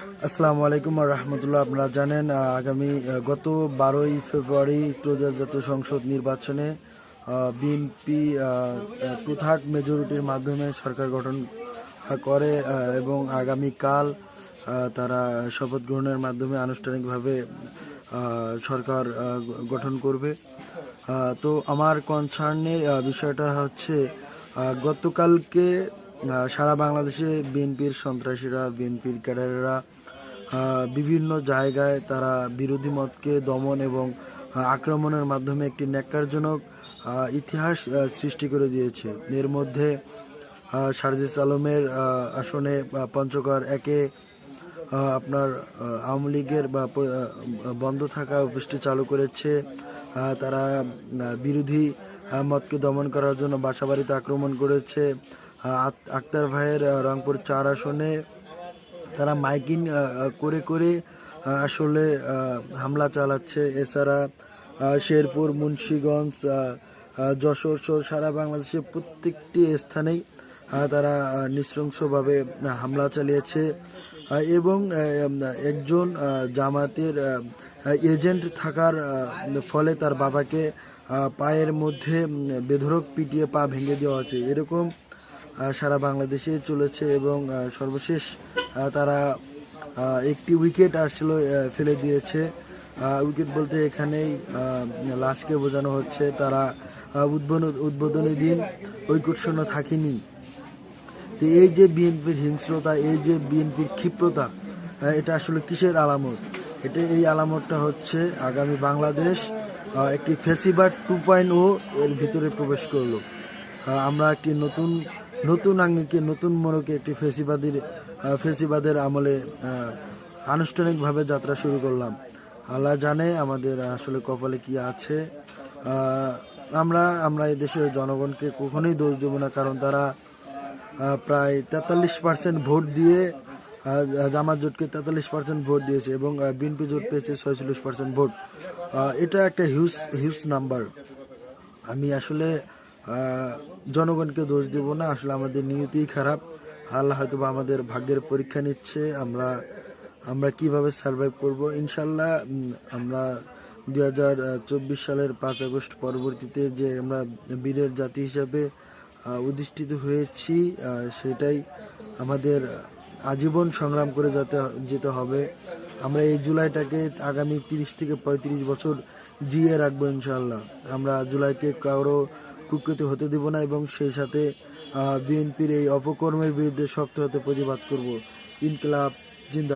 আসসালামু আলাইকুম রহমতুল্লাহ। আপনারা জানেন আগামী গত 12ই ফেব্রুয়ারি ত্রয়োদশ জাতীয় সংসদ নির্বাচনে বিএনপি টু থার্ড মেজরিটির মাধ্যমে সরকার গঠন করে এবং আগামীকাল তারা শপথ গ্রহণের মাধ্যমে আনুষ্ঠানিকভাবে সরকার গঠন করবে। তো আমার কনসার্নের বিষয়টা হচ্ছে গতকালকে সারা বাংলাদেশে বিএনপির সন্ত্রাসীরা, বিএনপির ক্যাডারেরা বিভিন্ন জায়গায় তারা বিরোধী মতকে দমন এবং আক্রমণের মাধ্যমে একটি ন্যাক্কারজনক ইতিহাস সৃষ্টি করে দিয়েছে। এর মধ্যে সারজিস আলমের আসনে পঞ্চগড় একে আপনার আওয়ামী লীগের বন্ধ থাকা অফিসটি চালু করেছে। তারা বিরোধী মতকে দমন করার জন্য বাসাবাড়িতে আক্রমণ করেছে। আক্তার ভাইয়ের রংপুর 4 আসনে তারা মাইকিং করে করে আসলে হামলা চালাচ্ছে। এছাড়া শেরপুর, মুন্সিগঞ্জ, যশোর সহ সারা বাংলাদেশের প্রত্যেকটি স্থানেই তারা নৃশংসভাবে হামলা চালিয়েছে এবং একজন জামাতের এজেন্ট থাকার ফলে তার বাবাকে পায়ের মধ্যে বেধড়ক পিটিয়ে পা ভেঙে দেওয়া হচ্ছে। এরকম সারা বাংলাদেশে চলেছে এবং সর্বশেষ তারা একটি উইকেট আসলে ফেলে দিয়েছে। উইকেট বলতে এখানেই লাশকে বোঝানো হচ্ছে। তারা উদ্বোধনী দিন উইকেট শূন্য থাকেনি। তো এই যে বিএনপির হিংস্রতা, এই যে বিএনপির ক্ষিপ্রতা, এটা আসলে কিসের আলামত? এই আলামতটা হচ্ছে আগামী বাংলাদেশ একটি ফ্যাসিবাদ 2.0 এর ভিতরে প্রবেশ করলো। আমরা একটি নতুন আঙ্গিকে, নতুন মোড়কে একটি ফেসিবাদের আমলে আনুষ্ঠানিকভাবে যাত্রা শুরু করলাম। আল্লাহ জানে আমাদের আসলে কপালে কি আছে। আমরা এই দেশের জনগণকে কখনোই দোষ দেব না, কারণ তারা প্রায় 43% ভোট দিয়ে জামাত জোটকে 43% ভোট দিয়েছে এবং বিএনপি জোট পেয়েছে 46% ভোট। এটা একটা হিউজ নাম্বার। আমি আসলে জনগণকে দোষ দেব না, আসলে আমাদের নিয়তিই খারাপ। আল্লাহ হয়তো বা আমাদের ভাগ্যের পরীক্ষা নিচ্ছে, আমরা কিভাবে সার্ভাইভ করব। ইনশাল্লাহ আমরা 2024 সালের 5 আগস্ট পরবর্তীতে যে আমরা বীরের জাতি হিসাবে অধিষ্ঠিত হয়েছি, সেটাই আমাদের আজীবন সংগ্রাম করে যেতে হবে। আমরা এই জুলাইটাকে আগামী 30 থেকে 35 বছর জিয়ে রাখবো ইনশাল্লাহ। আমরা জুলাইকে কারো কুক্ষিত হতে দেব না এবং সেই সাথে বিএনপির এই অপকর্মের বিরুদ্ধে শক্ত হতে প্রতিবাদ করব। ইনকিলাব জিন্দাবাদ।